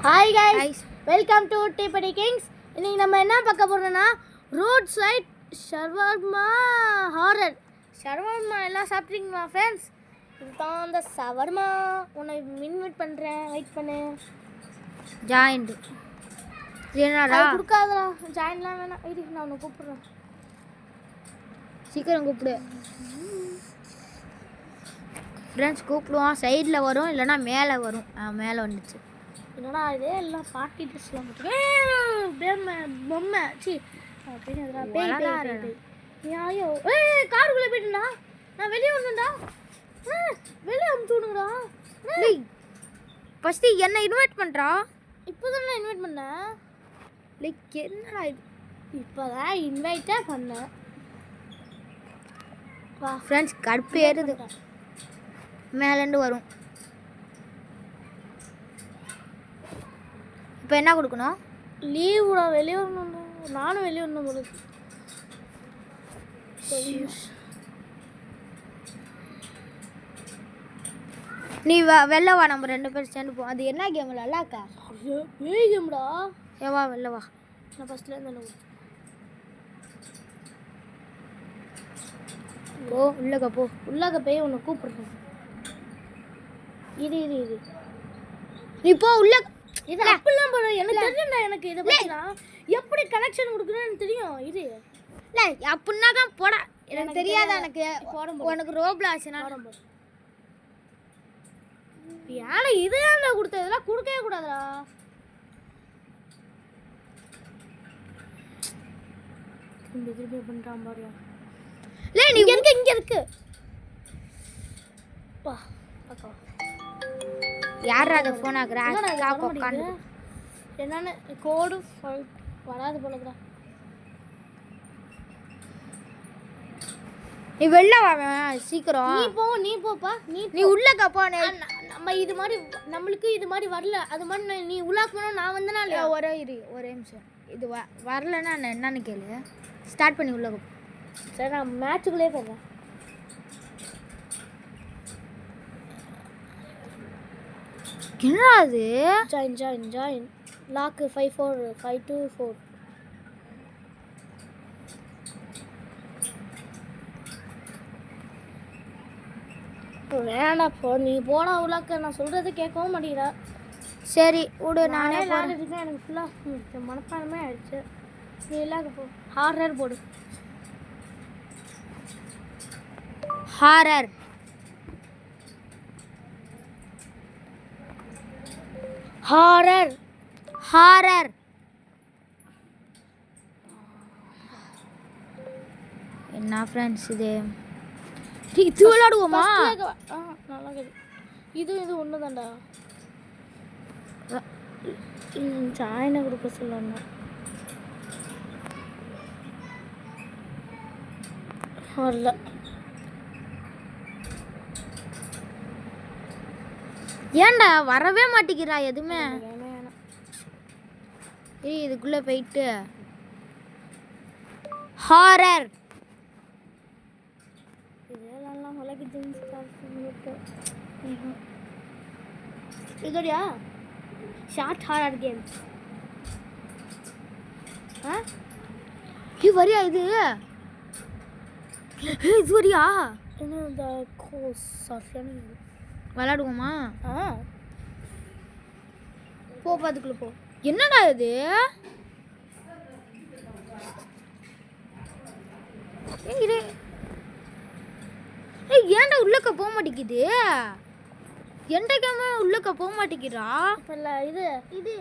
Hi guys, welcome to Tipadi Kings. இன்னைக்கு நம்ம என்ன பார்க்க போறோம்னா road side shawarma horror. Shawarma எல்லாம் சாப்பிட்டீங்களா ஃப்ரெண்ட்ஸ்? இதுதான் அந்த ஷவர்மா. உன்னை இன்வைட் பண்றேன், வெயிட் பண்ணு. ஜாயிண்ட் என்னடா குடுக்காதடா, ஜாயின்லாம் வேணாம். இரு நான் உன்னை கூப்பிடுறேன். சீக்கிரம் கூப்பிடு ஃப்ரெண்ட்ஸ். கூப்பிடுவான், சைடில் வரும் இல்லைன்னா மேலே வரும். மேலே வந்துச்சு. என்னடா இதே எல்லாம் பார்ட்டி ட்ரெஸ்லாம் போட்டு பொம்மை சி ஐயோ காருக்குள்ளே போயிட்டுடா. நான் வெளியே வந்தேன்டா. வெளியே அமுச்சு விடுங்கடா. ஃபஸ்ட்டு என்ன இன்வைட் பண்ணுறா? இப்போ தான் நான் இன்வைட் பண்ணேன். லைக் என்னடா இது? இப்போ தான் இன்வைட்டே பண்ணேன். வா ஃப்ரெண்ட்ஸ், கடுப்பு ஏறுது. மேலேருந்து வரும். இப்போ என்ன கொடுக்கணும்? லீவுடா, வெளியே வரணும். நானும் வெளியே வரணும் போல. நீ வெளில வா, நம்ம 2 பேரும் சேர்ந்து போ. அது என்ன கேம் நல்லாக்கா? பேய் கேம்டா. ஏவா வெளில வா. நான் ஃபஸ்ட்லேருந்து போ, உள்ளக்க போ. உள்ளாக போய் உன்னை கூப்பிடுறேன். இது இது இது நீ போ உள்ள. இது அப்படிலாம் போட எனக்கு தெரியும்டா. எனக்கு இதை பற்றிலாம் எப்படி கனெக்ஷன் கொடுக்குறேன்னு தெரியும். இது இல்லை அப்படின்னா தான் போடா. எனக்கு தெரியாத. எனக்கு உனக்கு ரோப்ளாக்ஸ்னா ஏன்னா இது ஏன்டா கொடுத்த? இதெல்லாம் கொடுக்கவே கூடாதுடா. திருப்பி பண்ணுறான் பாரு. இல்லை நீ இங்கே இருக்கு. வா அக்கா, யாரா அதை ஃபோன் ஆகுறா? என்னன்னு கோடு வராது போலக்குறா. நீ வெளில வா சீக்கிரம். நீ போப்பா. நீ உள்ளக்க போ. நம்ம இது மாதிரி நம்மளுக்கு இது மாதிரி வரல. அது மாதிரி நீ உள்ளாக்கணும். நான் வந்தனா இல்லையா? ஒரே நிமிஷம். இது வரலன்னா என்னன்னு கேளு. ஸ்டார்ட் பண்ணி உள்ளக்க போ. சரி, நான் மேட்சுக்குள்ளே போகிறேன். என்னடா அது? ஜாயின் லாக் 54 வேணா போ. நீ போடா உள்ளாக்க. நான் சொல்கிறது கேட்கவும் மாட்டேங்கிறா. சரி விடு, நானே விளையாடிட்டு எனக்கு ஃபுல்லாக மனப்பாடமே ஆயிடுச்சு. நீ இல்லாக்க போ. ஹாரர் போடு. ஹாரர் ஹாரர் ஹாரர் என்ன ஃப்ரெண்ட்ஸ் இது? இது விளையாடுவோமா? நல்லா இது ஒன்று தான்டா. சாயனை கொடுக்க சொல்லணும். வரல. ஏன்டா வரவே மாட்டேங்கிறா எதுவுமே? இதுக்குள்ளே போயிட்டு ஹாரர் இதெல்லாம் உலக இதோடையா ஷார்ட் ஹாரர் கேம். இது வரியா? இது வரியா? இந்த விளாடுவோமா? போ, அதுக்குள்ள போ. என்னடா இது? ஏன்டா உள்ளக்க போக மாட்டேங்குது? எந்தக்கமே உள்ளக்க போக மாட்டேங்கிறா. இது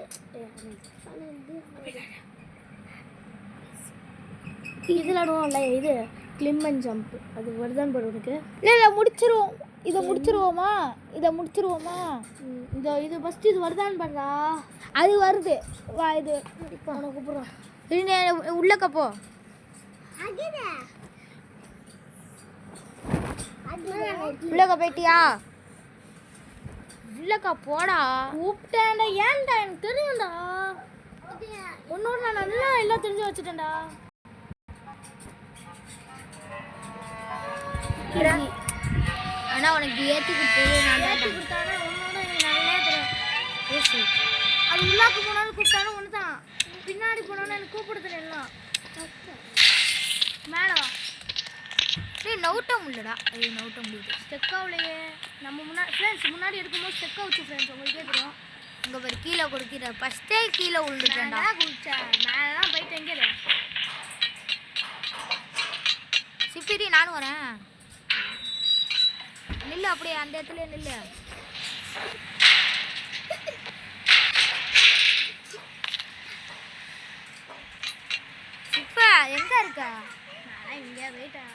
விளாடுவோம்ல. இது கிளிம் அண்ட் ஜம்ப். அது வருதான் போடு உனக்கு. இல்லை முடிச்சிருவோம். இதை முடிச்சிருவோமா? இது ஃபஸ்ட்டு இது வருதான்னு பாருடா. அது வருது. வா, இது இப்போ உனக்கு கூப்பிட்றோம். உள்ளக்க போ. உள்ளக்க போயிட்டியா? உள்ளக்கா போடா. கூப்பிட்டேன்டா. ஏன்டா? எனக்கு தெரியும்டா. உன்னோட நான் நல்லா எல்லாம் தெரிஞ்சு வச்சுட்டேன்டா. ஆனால் உனக்கு ஏற்றி கொடுத்தது நான் ஏற்றி கொடுத்தானே உன்னோட நல்லா தெரியும். அது உள்ளாக்கு போனாலும் கூப்பிட்டாலும் ஒன்று தான், பின்னாடி போனாலும் எனக்கு கூப்பிடுறது எல்லாம். மேலே வா. டேய் நவுட்ட முடியலடா. ஏய் நவுட்ட முடியுது. ஸ்டெக்காவிலேயே நம்ம முன்னாடி ஃப்ரெண்ட்ஸ் முன்னாடி எடுக்கும்போது ஸ்டெக்கா வச்சு ஃப்ரெண்ட்ஸ் உங்களுக்கே தெரியும். இங்கே ஒரு கீழே கொடுக்கிற ஃபஸ்ட்டே கீழே விழுந்துட்டேன்டா. குளிச்சேன் மேலாம் போயிட்டு எங்கே சிப்பிரி நானும் வரேன். நில்லு அப்படியே அந்த இடத்துல நில்லு. சிப்பா எங்க இருக்க? நான் இங்கே போயிட்டேன்.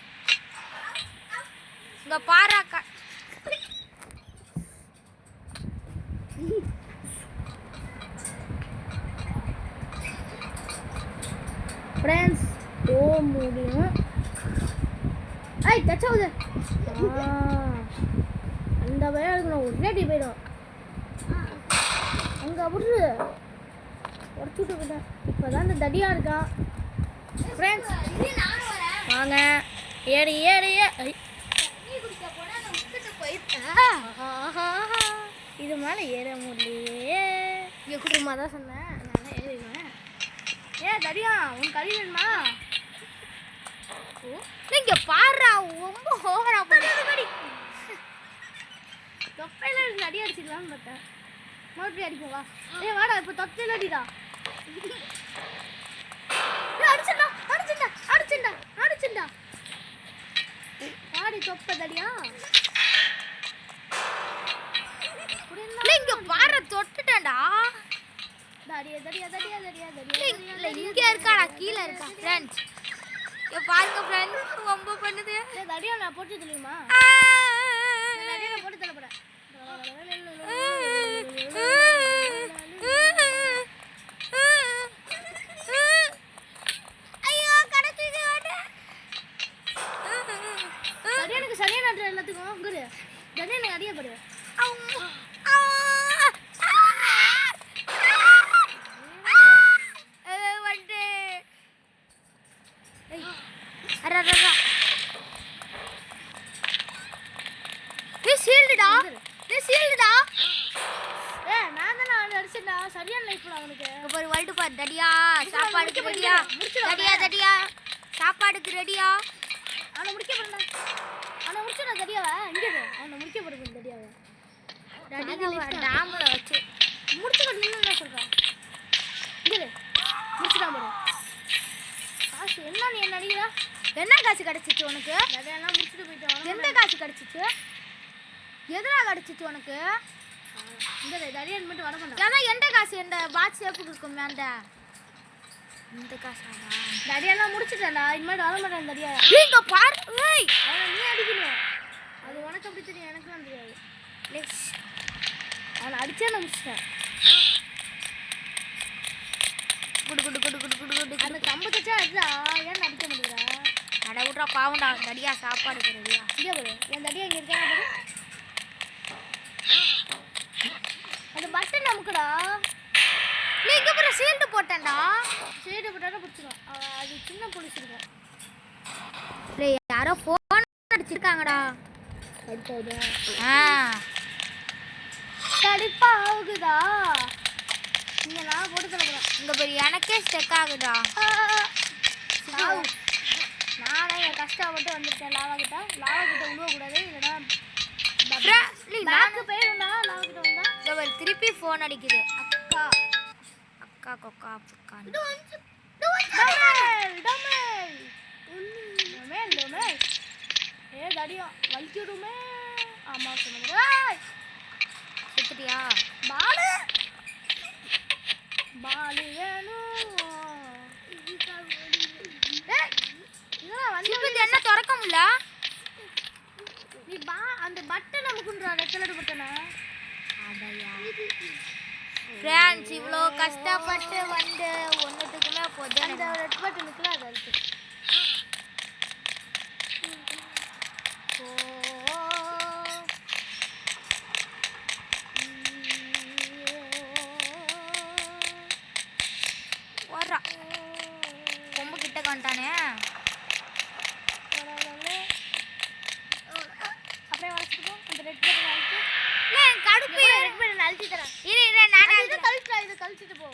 இங்க பாராக்கா. ஃப்ரெண்ட்ஸ் போக முடியும். ஐய் தச்சாவுது அந்த பயம் இருக்கணும். உடனே போயிடும் அங்கே விட்ரு உடச்சு விட்டு போயிட்டேன். இப்போ தான் இந்த தடியாக இருக்கான். ஃப்ரெண்ட்ஸ் வாங்க ஏறி ஏறி இது மேலே ஏற முடியலையே. இங்கே குடும்பமாக தான் சொன்னேன் நான் ஏறிடுவேன். தடியா உன் கறி வேணுமா? நீங்க பாடுறா ரொம்ப ஓவரா போடி தொப்பையில அடி அடிச்சிடலாம்னு பார்த்தேன். மறுபடியும் அடிக்கும் வா. வாடா இப்போ தொப்பையில அடிடா. அடிச்சுடா அடிச்சுடா அடிச்சுடா அடிச்சுடா வாடி தொப்பை தடியா. இங்க பாடுற தொட்டுட்டேன்டா. தடியா தடியா தடியா தடியா தடியா இங்க இருக்காடா கீழே இருக்கா ஃப்ரெண்ட்ஸ். இங்க பாருங்க ஃப்ரெண்ட்ஸ் ரொம்ப பண்ணுது. தடியா நான் போட்டு தெரியுமா? தடியா நான் போட்டு தரப்பட. ஐயோ கடக்குது ஓடு. தடியா எனக்கு சரியா நட்ற எல்லாத்துக்கும் குரு. தடியா எனக்கு அடியா படு. சரியான லைஃப் அவனுக்கு. ஒரு வேர்ல்ட் பார் தடியா சாப்பாடுக்கு ரெடியா தடியா தடியா சாப்பாடுக்கு ரெடியா. அவனை முடிக்க போறேன். அவனை முடிச்சா தடியாவா இங்க அவனை முடிக்க போறேன் தடியாவா. டாம்ல வச்சு முடிச்சு கட்டணும்னு சொல்றான். இங்க முடிச்சுடா போறேன். காசு என்ன நீ என்ன அடிக்கிறா? என்ன காசு கிடைச்சிச்சு உனக்கு? அதெல்லாம் முடிச்சுட்டு போயிட்டோம். எந்த காசு கிடைச்சிச்சு? எதுனா கிடைச்சிச்சு உனக்கு? இந்த தடியன் மட்டும் வர மாட்டான். ஏன்னா எந்த காசு எந்த பாக்ஸ் சேப்புக்கு இருக்குமே அந்த இந்த காசாடா. தடியெல்லாம் முடிச்சிட்டேன்டா. இனிமேல் வர மாட்டேன் தடியா. நீங்க பாரு. ஏய் அவனை நீ அடிக்கணும். அது உனக்கு அப்படி தெரியும் எனக்குலாம் தெரியாது. நெக்ஸ்ட் அவனை அடிச்சே நான் முடிச்சிட்டேன். குடு குடு குடு குடு குடு குடு அந்த கம்பு தச்சா அடிடா. ஏன் அடிக்க முடியல? அட விட்றா பாவம்டா. தடியா சாப்பாடுக்கு ரெடியா. இங்கே போடு. என் தடியா இங்கே இருக்கா பாரு. அந்த பட்டன் நமக்குடா. நீ இங்க போற சீல்டு போட்டேன்டா. சீல்டு போட்டாலும் பிடிச்சிடும். அது சின்ன போலீஸ் இருக்கும். டேய் யாரோ ஃபோன் அடிச்சிருக்காங்கடா. கடிப்பா ஆகுதா? இங்க நான் போட்டு தரப்போறேன். இங்க போய் எனக்கே ஸ்டெக் ஆகுதா. நானே என் கஷ்டப்பட்டு வந்துட்டேன். லாவா கிட்ட விழுவக்கூடாது. இல்லைனா நாக்கு போயிடும்டா. லாவா கிட்ட வந்தா திருப்பி ஃபோன் அடிக்குது. அக்கா அக்கா கொக்கா அக்கா தடியா வலிக்கிடுமே. ஆமா சொன்ன செத்துட்டியா? பாலு வேணும். என்ன திறக்க முடியல? நீ அந்த பட்டன் நமக்குன்றா ரெட் கலர் பட்டனை. ஃப்ரெண்ட்ஸ் இவ்வளோ கஷ்டப்பட்டு வந்து ஒன்றுத்துக்குமே போகுது. அந்த ரெட் பட்டனுக்குலாம் அது இருக்கு. வர்றா கொம்பு கிட்ட வந்துட்டானே. அப்படியே வளர்த்துக்கோ. அந்த ரெட் பட்டன் அழுத்து. கடுப்பு ரெட் பட்டன் அழுத்தி தரேன். இரு நான் கழுத்து பிடிச்சிட்டு போ.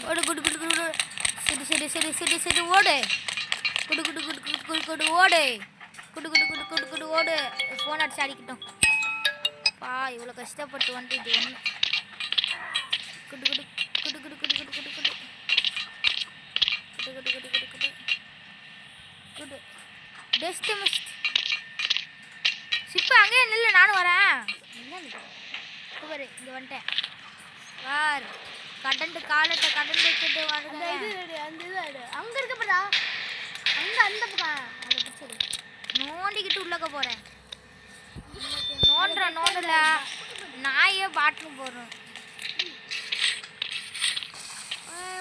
ஓடு குடு குடு குடு சரி சரி சரி சரி சரி ஓடு குடு குடு குடு குடு குடு குடு ஓடு குடு குடு குடு குடு குடு ஓடு. ஃபோன் அடிச்சு அடிக்கட்டும் பா. இவ்வளோ கஷ்டப்பட்டு வந்து இது ஒன்று குடு குடு குடு குடு குடு குடு குடு குடு குடு குடு குடு குடு குடு குடு பெஸ்ட் மிஸ்ட். சிப்பு அங்கேயே நில்லு, நானும் வரேன். பாரு இங்கே வந்துட்டேன். வார் கடண்டு காலத்தை கடண்டு வச்சுட்டு அந்த இது அங்க இருக்கப்படா. அந்த பக்கம் அதை பிடிச்சது நோண்டிக்கிட்டு உள்ளக்க போகிறேன். நோண்டல நாயே பாட்டுன்னு போடுறோம்.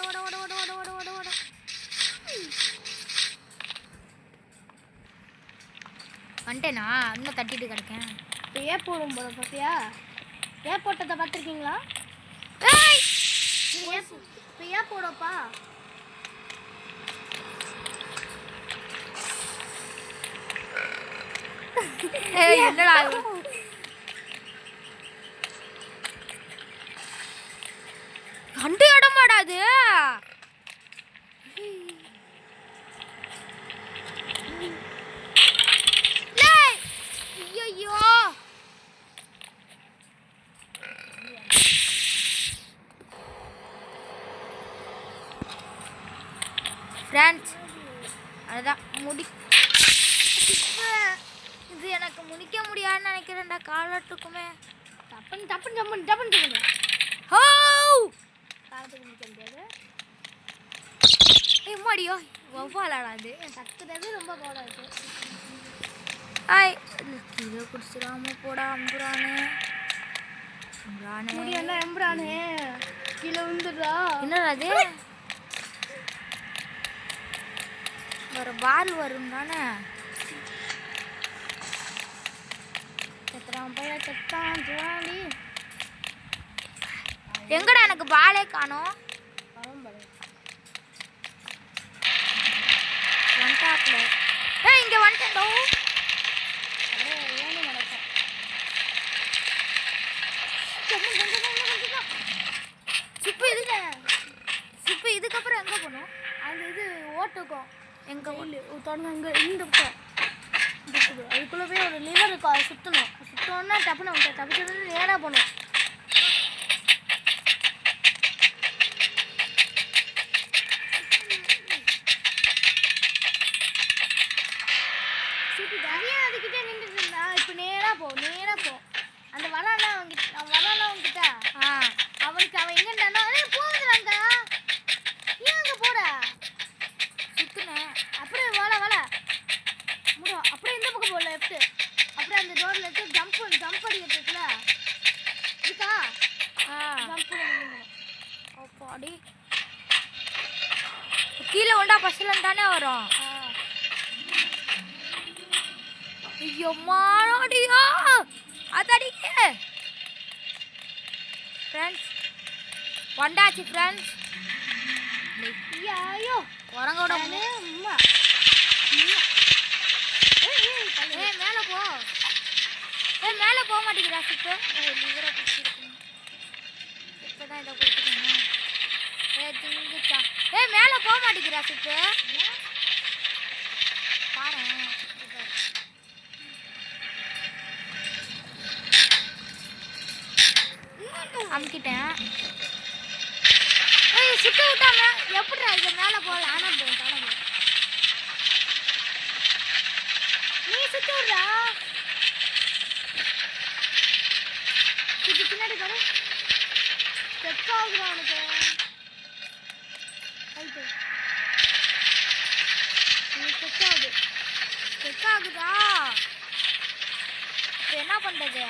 ஓட ஓட ஓட ஓட ஓட ஓட ஓட. வந்துட்டேனா? இன்னும் தட்டிட்டு கிடக்கேன். இப்போ ஏன் போடும் போல பார்த்தியா? ஏன் போட்டதை பார்த்துருக்கீங்களா? இப்போ ஏன் போடப்பா? என்னடா கண்டு இடமாடாது. ஐயோ ஃப்ரெண்ட்ஸ் அதுதான் இது எனக்கு முடிக்க முடியாதுன்னு நினைக்கிறேன்டா. காலத்துக்குமே டப்புன்னு டப்புன்னு டப்புன்னு டப்புன்னு சொல்லுங்க. ஹோ காலத்துக்கு முடிக்க முடியாது. எம்மாடியோ வவ்வாலாடா அது. கத்துறது ரொம்ப போட இருக்கு. ஆய் கீழே குடிச்சிடாம போடா அம்புறானே. முடியல எம்புறானே கீழே விழுந்துடுறா. என்னடா அது? ஒரு பால் வரும் தானே. செத்தான் பையன் செத்தான் ஜோடி. எங்கடா எனக்கு பாலே காணோம். வந்துட்டாப்ல. இங்க வந்துட்டேன்டோ. சிப்பு இதுக்கப்புறம் எங்க போகணும்? அந்த இது ஓட்டுக்கும் எங்க தொடர்ந்து அங்கே இந்த பக்கம் அதுக்குள்ளே போய் ஒரு லிவர் இருக்கும். அதை சுற்றணும். சுற்றோன்னா டப்புன்னு அவங்க தப்பிச்சு நேராக போகணும். நிறைய அதுக்கிட்டே நின்றுட்டு இருந்தா. இப்போ நேராக போ நேராக போ. அந்த வரானா அவன்கிட்ட அவனுக்கு அவன் எங்கேண்டானோ போகுதுடாங்க. ஏன் அங்கே போட சுற்றுனேன். அப்படியே வள முடியும். அப்படியே இந்த பக்கம் போகல லெஃப்ட்டு. அப்படியே அந்த ரோடில் எடுத்து ஜம்ப் அடிக்கிறதுக்குல இருக்கா ஜம்ப் அப்பாடி கீழே உண்டா பஸ்ஸில் தானே வரும். ஐயோ மாடியா அதடிக்க ஃப்ரெண்ட்ஸ் வந்தாச்சு ஃப்ரெண்ட்ஸ். ஐயோ குரங்கோட அம்மா மேலே போ. மேலே போக மாட்டேங்கிறா சிப்பு. லிவரை பிடிச்சிருக்கணும். இப்போதான் இதை கொடுத்துக்கணும். திங்குச்சா. மேலே போக மாட்டேங்கிறா சிப்பு. பாரு அமுக்கிட்டேன். சிப்பு விட்டாம எப்படிடா இது மேலே போகல. ஆனால் போகும் நீ சுத்தி விடுறா. பின்னாடி பாரு செக் ஆகுதா உனக்கு. ரைட்டு செக் ஆகுது. செக் ஆகுதா? இப்போ என்ன பண்ணுறது?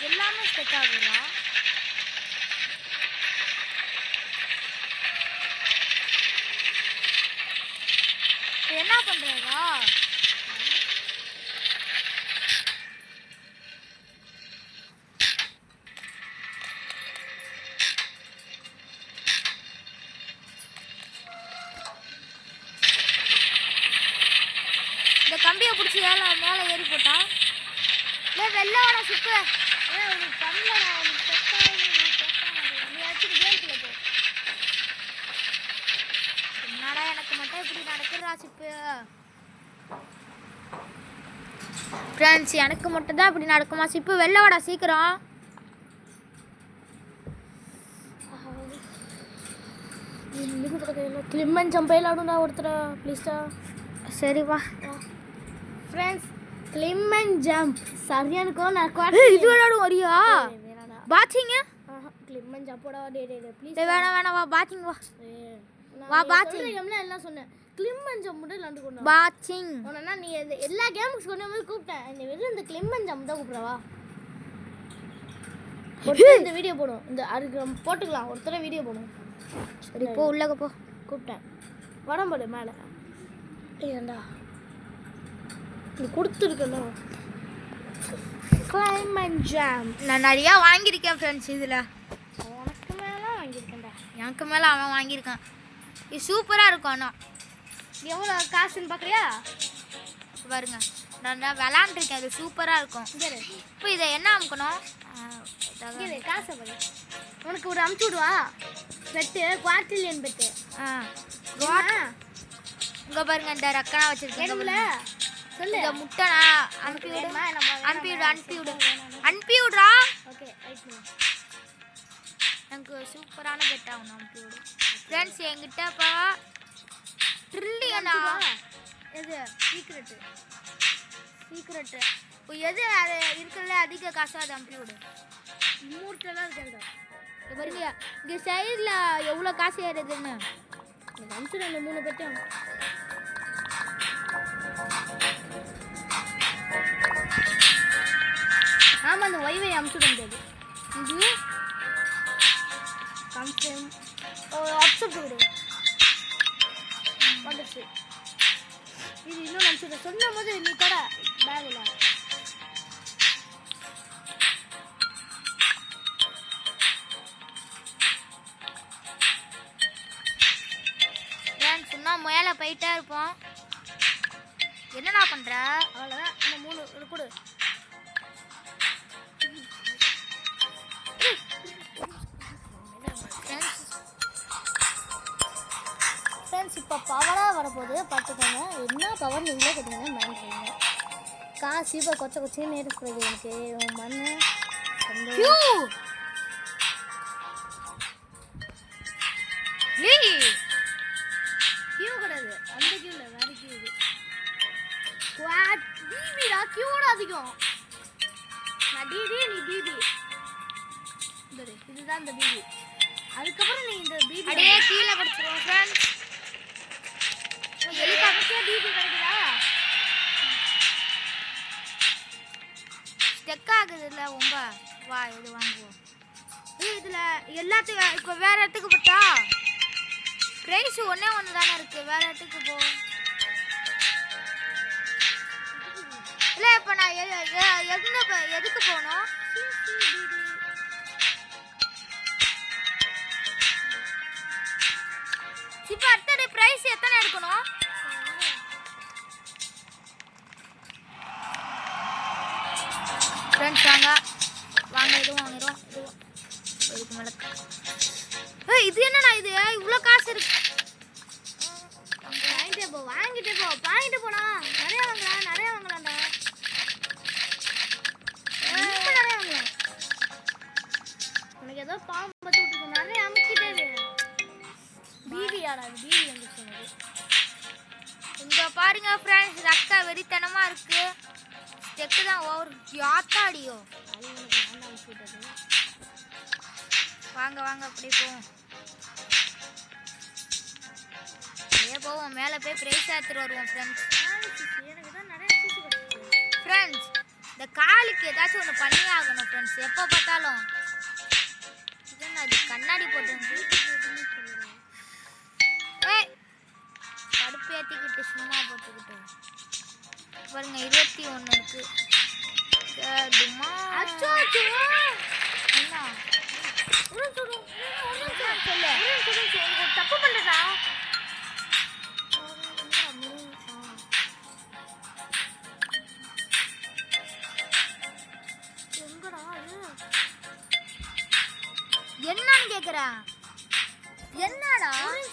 எல்லாமே செக் ஆகுதா? என்ன பண்றதா? கம்பியை பிடிச்சி மேலே ஏறி போட்டான். இல்லை வெளில வாடா சிப்பு. ஒரு பண்ணலடா உனக்கு செட்டாக நீ அடிச்சுட்டு கேம்குள்ள போ. என்னடா எனக்கு மட்டும் இப்படி நடக்குறா சிப்பு. ஃப்ரெண்ட்ஸ் எனக்கு மட்டும் தான் இப்படி நடக்குமா சிப்பு? வெளில வாடா சீக்கிரம். கிளிம்மன் ஜம்பையில் ஆடும்டா ஒருத்தர ப்ளீஸ்டா. சரிப்பா ஃப்ரெண்ட்ஸ் கிளிம்மன் ஜம்ப் சரியானுக்கோ நான் இது விளையாடும் வரியா? பாச்சிங்க கிளிம்மன் ஜம்போட ப்ளீஸ். வேணாம் வா பாச்சிங் வா. வா பாச்சிங் எல்லாம் சொன்னேன். கிளிம்மன் ஜம்ப் மட்டும் விளாண்டு கொண்டு பாச்சிங். உடனே நீ எல்லா கேமுக்கு சொன்ன மாதிரி கூப்பிட்டேன். இந்த வெறும் இந்த கிளிம்மன் ஜம்ப் தான் கூப்பிட்றவா. இந்த வீடியோ போடும். இந்த அதுக்கு போட்டுக்கலாம் ஒருத்தர வீடியோ போடும். சரி போ உள்ளக போ. கூப்பிட்டேன் வடம் போடு மேலே. ஏண்டா நீ கொடுத்துருக்கல கிளைமன் ஜாம். நான் நிறையா வாங்கியிருக்கேன் ஃப்ரெண்ட்ஸ். இதில் உனக்கு மேலே வாங்கியிருக்கேன்டா. எனக்கு மேலே அவன் வாங்கியிருக்கான். இது சூப்பராக இருக்கும். ஆனால் எவ்வளோ காசுன்னு பார்க்குறியா? பாருங்க நான் விளாண்டுருக்கேன். இது சூப்பராக இருக்கும். இப்போ இதை என்ன அமுக்கணும்? காசை பாரு. உனக்கு ஒரு அமுச்சு விடுவா பெட்டு குவார்டிலியன் பெட்டு. இங்கே பாருங்க இந்த ரக்கனா வச்சுருக்கேன். சொல்லு இந்த முட்டை அனுப்பிவிடுறா. ஓகே எனக்கு சூப்பரான பெட் ஆகணும். அனுப்பிவிடு ஃப்ரெண்ட்ஸ். என்கிட்ட இப்போ ட்ரில்லியனா எது சீக்ரெட்டு எது அது இருக்கிறதுல அதிக காசு அதை அனுப்பிவிடு. இம்மூர்ட்டெல்லாம் இருக்காங்க பாருங்க. இங்கே சைடில் எவ்வளோ காசு ஏறுதுன்னு அனுப்பிச்சுடு. அந்த 3 பெட்டும் ஆமாம் அந்த ஒய்வை அனுப்பிச்சுட முடியாது. இது கன்ஃபார்ம் அக்செப்ட் விடு வந்துச்சு. இது இன்னும் அனுப்பிச்சுட சொன்ன போது நீ கூட பேகில் சொன்னா மேலே போயிட்டே இருப்போம். என்னடா பண்ற? அவ்வளோதான். இந்த 3 கொடு. ஃப்ரெண்ட்ஸ் இப்போ பவராக வரப்போகுது பார்த்துக்கோங்க. என்ன பவர் நீங்களே கேட்டீங்கன்னா மேன் பண்ணுங்க. காசு இப்போ கொச்சின்னு இருக்கிறது எனக்கு மண் கியூ கிடையாது. அந்த கியூ இல்லை வேறு கியூ. இது பிபிடா கியூட அதிகம். நான் டிடி நீ பிபி. இதுதான் இந்த பிபி. அதுக்கப்புறம் நீ இந்த பிபி அப்படியே கீழே படிச்சிருவோம் ஃப்ரெண்ட்ஸ். ஹெலிகாப்டர் பிபி கிடைக்குதா? ஸ்டெக் ஆகுது இல்லை ரொம்ப. வா இது வாங்குவோம். இதில் எல்லாத்துக்கும் இப்போ வேறு இடத்துக்கு போட்டா ப்ரைஸ் ஒன்று தானே இருக்குது. வேறு இடத்துக்கு போ. இல்லை இப்போ நான் எதுக்கு போகணும்? இப்போ அடுத்த ப்ரைஸ் எத்தனை எடுக்கணும்? ஃப்ரெண்ட்ஸ் வாங்க இதுவும் வாங்கிடும். இதுக்கு மேலே இது என்னண்ணா இது இவ்வளோ காசு இருக்கு? வாங்கிட்டு போனா நிறைய வாங்கலாம்டா. ரொம்ப நிறைய வாங்கலாம். உனக்கு ஏதோ பாம்பு பற்றி விட்டுருக்கோம். நிறைய அமுக்கிட்டே பிபி வந்துச்சு. இங்கே பாருங்க ஃப்ரெண்ட்ஸ். ரக்கா வெறித்தனமாக இருக்கு. ஸ்டெக்கு தான் ஓவர் யாத்தாடியோ. வாங்க அப்படி போவோம். போவோம் மேலே போய் ப்ரைஸ் எடுத்துட்டு வருவோம் ஃப்ரெண்ட்ஸ். எனக்கு தான் நிறைய ஃப்ரெண்ட்ஸ் இந்த காலுக்கு ஏதாச்சும் ஒன்று பண்ணி ஆகணும் ஃப்ரெண்ட்ஸ். எப்போ பார்த்தாலும் இதுன்னு அது கண்ணாடி போட்டு கடுப்பு ஏற்றிக்கிட்டு சும்மா போட்டுக்கிட்டு பாருங்க 21 இருக்கு. தப்பு பண்றா.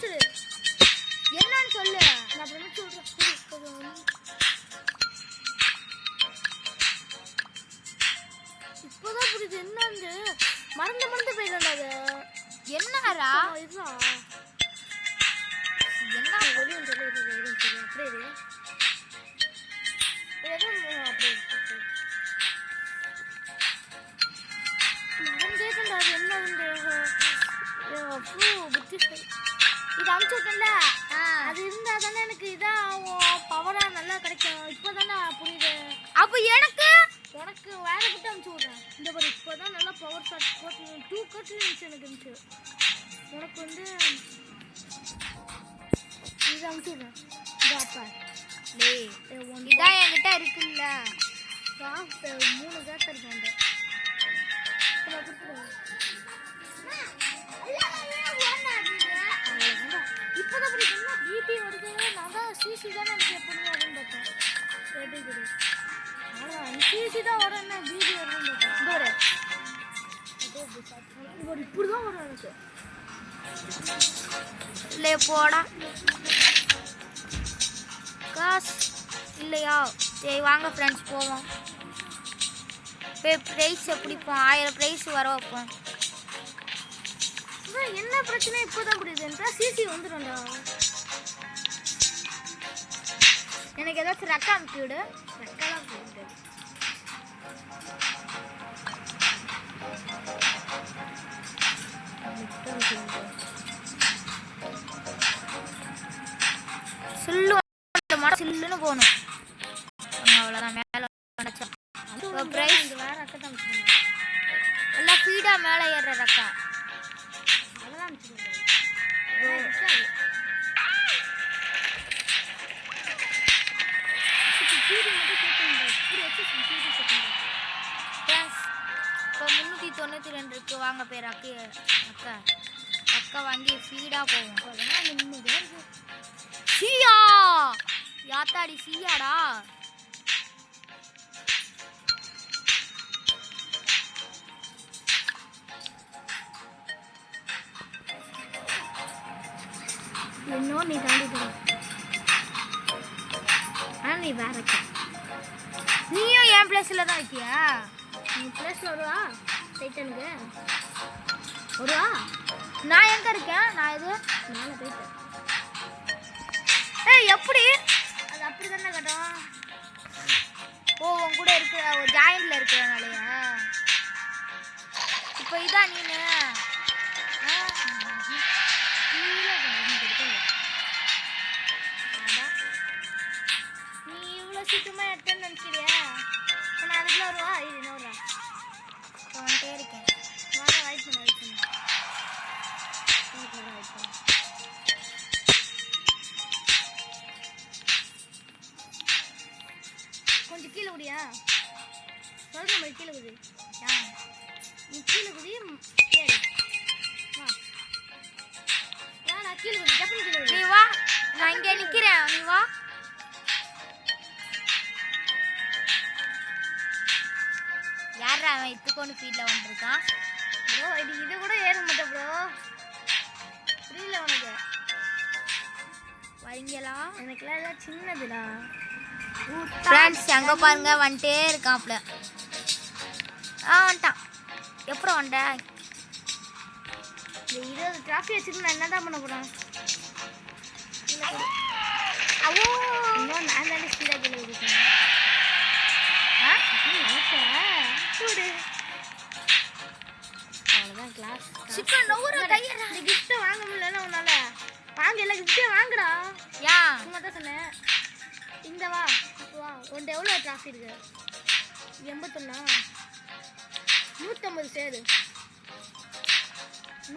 முடிச்சிடு. என்னன்னு சொல்லு. நான் அப்புறமா சொல்றேன். இப்போதான் புரியுது என்னன்னு. மறந்து போயிடலாம் அது. என்னடா இதுதான் என்ன வெளியும் சொல்லி அப்படியே இரு. எதுவும் அப்படியே மறந்தேட்டா. அது என்ன புத்தி இது அனுப்பிச்சு விட்டேன்ல, அது இருந்தா தானே எனக்கு இதான் பவரா நல்லா கிடைக்கும். இப்போதானே புரியுது. அப்ப எனக்கு உனக்கு வேற கிட்ட அனுப்பிச்சு விட்றேன். இந்த மாதிரி இப்போதான் நல்லா பவர் ஷாட் போட்டு 2 கட்ல இருந்துச்சு எனக்கு இருந்துச்சு. உனக்கு வந்து இது அனுப்பிச்சு விட்றேன். அப்பா டேய் இதான் என்கிட்ட இருக்குல்ல. 3 கேஸ் இருக்கு. இப்போதான் புரியுது என்ன பிபி வருது. நான் தான் சிசி தானே எனக்கு எப்பவுமே வரும்னு பார்த்தேன். எப்படி இருக்குது சிசி தான் வரும். என்ன பிபி வரும்னு பார்த்தேன். இப்படி தான் வரும் எனக்கு. இல்லை போடா காசு இல்லையா? சரி வாங்க ஃப்ரெண்ட்ஸ் போவோம். போய் ப்ரைஸை பிடிப்போம். 1000 ப்ரைஸ் வர வைப்போம். என்ன பிரச்சனை இப்போதான் புரியுதுன்றா. சிசி வந்துடும்டா. எனக்கு ஏதாச்சும் ரெக்கா அனுப்பி விடு. ரெக்காலாம் போயிட்டு சில்லு சில்லுன்னு போகணும். அவ்வளோதான். மேலே ப்ரைஸ் வேற ரெக்கா தான் எல்லாம் ஃபீடாக மேலே ஏறுற ரெக்கா. அதெல்லாம் அனுப்பிச்சு இப்போ 392 இருக்கு. வாங்க பேர் அக்கா அக்கா வாங்கி ஃபீடாக போவோம். சியா யாத்தாடி சியாடா. இன்னும் நீ தாண்டி போற. ஆனால் நீ வேற இருக்க. நீயும் என் பிளேஸில் தான் இருக்கியா? நீ பிளேஸில் வருவா டைட்டனுக்கு வருவா. நான் எங்கே இருக்கேன்? நான் இது மேலே போயிட்டேன். ஏய் எப்படி? அது அப்படி தானே கட்டும். ஓ உன் கூட இருக்கிற ஒரு ஜாயிண்டில் இருக்கிறனாலையா? இப்போ இதான் நீனு நீ இவ்வளோ சீக்கிரமாக எடுத்தேன்னு நினைக்கிறியா? நான் அதுக்குள்ள வருவா. இது என்ன வருவா? வந்துட்டே இருக்கேன். வாங்க வெயிட் பண்ண வெயிட் பண்ண. கொஞ்சம் கீழே குடியா? சொல்கிற மாதிரி கீழே குடி. நீ கீழே குடி. ஏறி வா. நான் கீழே குடி. டப்புனு கீழே குடி. நீ வா. நான் இங்கே நிற்கிறேன். நீ வா. யாரா அவன் இத்துக்கொண்டு ஃபீல்டில் வந்துருக்கான்? ப்ரோ இது கூட ஏற மாட்டேன் ப்ரோ. புரியல உனக்கு? வரீங்களா? எனக்குலாம் எல்லாம் சின்னதுடா. ஃப்ரெண்ட்ஸ் அங்கே பாருங்க வந்துட்டே இருக்கான்ப்ல. வந்துட்டான். எப்பறம் வந்த? இந்த 20 டிராஃபி வச்சுட்டு நான் என்ன தான் பண்ண போகிறேன்? அவோ இன்னும் நான் தானே ஸ்பீடாக கீழே குடிப்பேன். அவ்வளோதான் கிளாஸ். சிக்கன் நவுற கையறா. இந்த கிஃப்ட்டை வாங்க முடியலன்னா உன்னால. வாங்க எல்லா கிஃப்ட்டையும் வாங்குடா. யா சும்மா தான் சொன்னேன். இந்த வா வா. உன்ட்ட எவ்வளோ டிராஃபி இருக்கு? 81. 150 சேரு.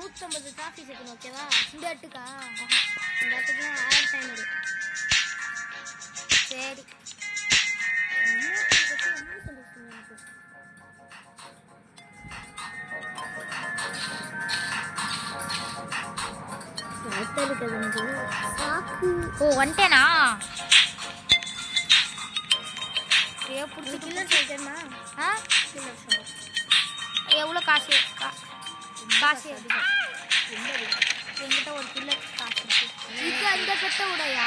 150 டிராஃபி சேர்க்கணும். ஓகேவா? இந்த இடத்துக்கா? இந்த இடத்துக்கு 1500. சரி ஓ வந்துட்டேனா? கில்லர் சொல்லிட்டேன்னா ஆ கில்லர் சொல்லு. எவ்வளோ காசு? காசு என்கிட்ட ஒரு கில்லர் காசு இருக்கு. பெத்த உடையா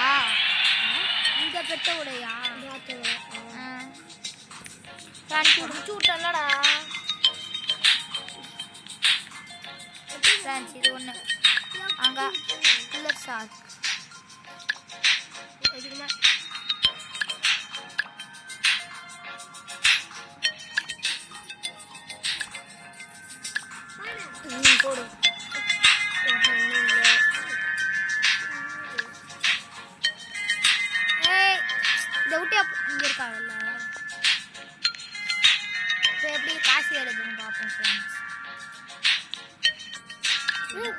இந்த பெத்த உடையா குடிச்சு விட்டல்லடா ஃப்ரெண்ட்ஸ் இது ஒன்று அங்கே கில்லர் ஷார்க் போடு ஏய் இதை விட்டு இங்கே இருக்காங்கல்ல இப்போ எப்படி காசு எடுதுன்னு பார்ப்போம் ஃப்ரெண்ட்ஸ்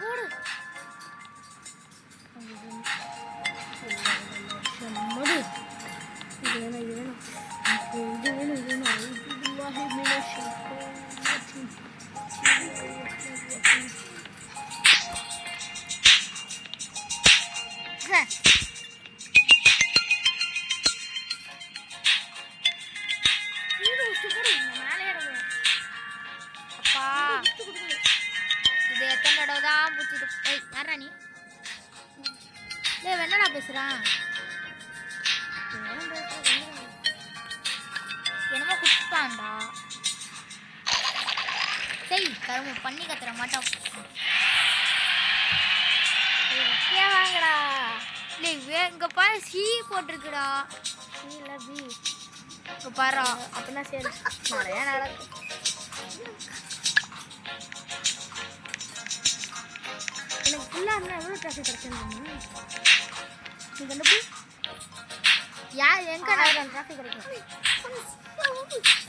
போடு அப்பா இது எத்தனை தடவை தான் பிடிச்சிட்டு ஏய் யாரா நீ டேய் என்னடா பேசுகிறான் என்னமோ குடிச்சுட்டான்டா சரி கரும்பு பண்ணி கத்துற மாட்டோம் வாங்கடா டேய் இங்கே பாரு சி போட்டிருக்குடா பி இங்கே பாரு அப்படின்னா சரி நிறைய நடக்கும் எனக்கு ஃபுல்லாக இருந்தால் எவ்வளோ ட்ராஃபிக் கிடைச்சிருந்தோம் நீங்கள் என்ன யார் எங்கே ட்ராஃபிக் கிடைக்கும்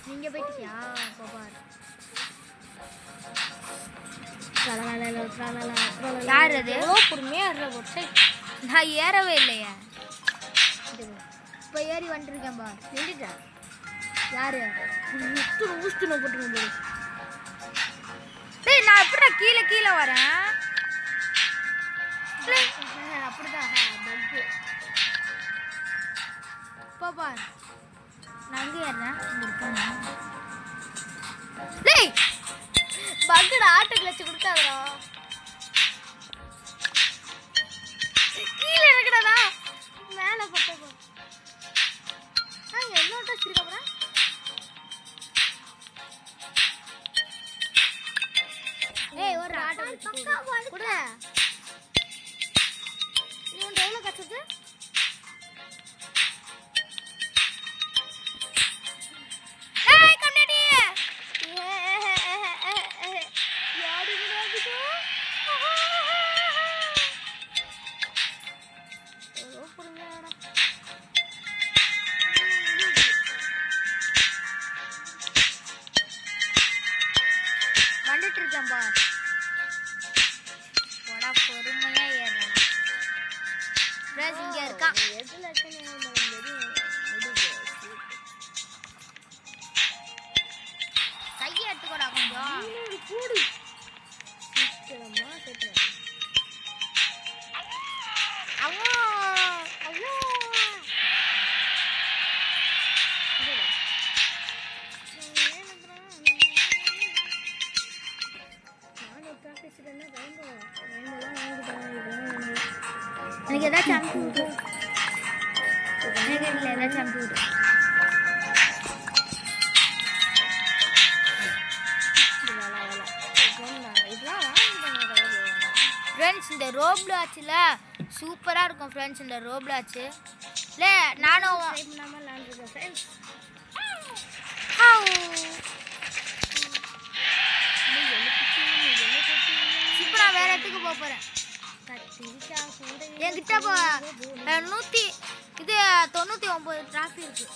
நீங்கள் போயிட்டியா இப்போ பாரு யார் அது பொறுமையாக ஒரு சைட் நான் ஏறவே இல்லையே இப்போ ஏறி வந்துருக்கேன் பா நின்றுட்டேன் யாரு ஊஸ்ட்டு நான் போட்டுருக்கேன் டேய் நான் எப்படா கீழே கீழே வரேன் அப்படிதான் பக்கு பாப்பா நான் அங்கே ஏறேன் டேய் பக்குடா ஆட்டோ கிளச்சு கொடுத்தாதடா கீழே இருக்கடா மேலே போட்டோ என்ன டச் இருக்கா அப்புறம் ஏய் ஒரு ஆட்டோ கூட நீ உன்ட்ட எவ்வளோ கற்றுது ஏய் கண்ணாடி யாரு எவ்வளோ பொறுமையாடா வந்துட்டு இருக்கேன் பா போடா பொறுமையா ஏறணும் ஃப்ரெண்ட்ஸ் இங்க இருக்கான் எதில் இருக்குன்னு கையை எடுத்துக்கோடா கொஞ்சம் கூடு சீக்கிரமா சேர்த்துறேன் அவ்வளோ அவ்வளோ எனக்கு ஏதாச்சும் அனுப்பி விடு எனக்கு இல்லை ஏதாச்சும் அனுப்பி விடு ஃப்ரெண்ட்ஸ் இந்த ரோப்ளாட்சில் சூப்பராக இருக்கும் ஃப்ரெண்ட்ஸ் இந்த ரோப்ளாட்சு இல்லை நானும் இப்போ நான் வேற இடத்துக்கு போக போகிறேன் என்கிட்ட இப்போ 99 டிராஃபி இருக்கு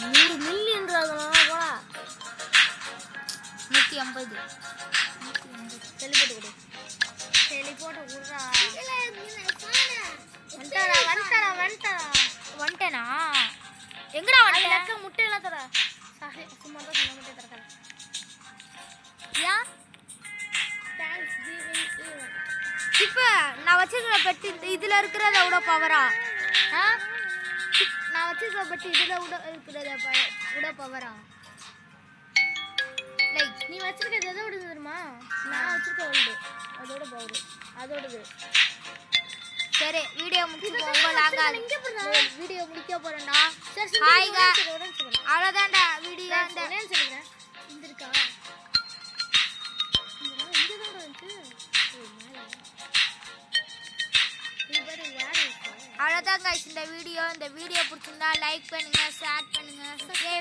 100 மில்லியன்றாங்களா போடா 150 டெலிபோர்ட் கொடு டெலிபோர்ட் விட்றா வந்துட்டேனா எங்கடா வந்துட்டேன் லக்க முட்டையெல்லாம் தர சும்மா தான் சொன்ன முட்டை தரக்கல ஏன் தேங்க்ஸ் இப்போ நான் வச்சிருக்கிற பெட்டு இதில் இருக்கிறத விட பவரா ஆ நான் வச்சிருக்கிற பெட்டு இதில் விட பவரா லைக் நீ வச்சிருக்கிறது எதோட தெரியுமா நான் வச்சிருக்க உண்டு அதோட பவுரு அதோடது சரி வீடியோ முடிச்சு ரொம்ப லாங்கா இங்க போறா. வீடியோ முடிக்க போறேன்டா சரி சரி ஹாய்ங்க ஒரு நிமிஷம் அவ்வளோதான்டா வீடியோ இந்த நேம் சொல்லுங்க இந்த இருக்கா இங்க தான் வந்துச்சு ஓ மேல இது பாரு வேற இருக்கு அவ்வளோதான் guys இந்த வீடியோ பிடிச்சிருந்தா லைக் பண்ணுங்க ஷேர் பண்ணுங்க சப்ஸ்கிரைப்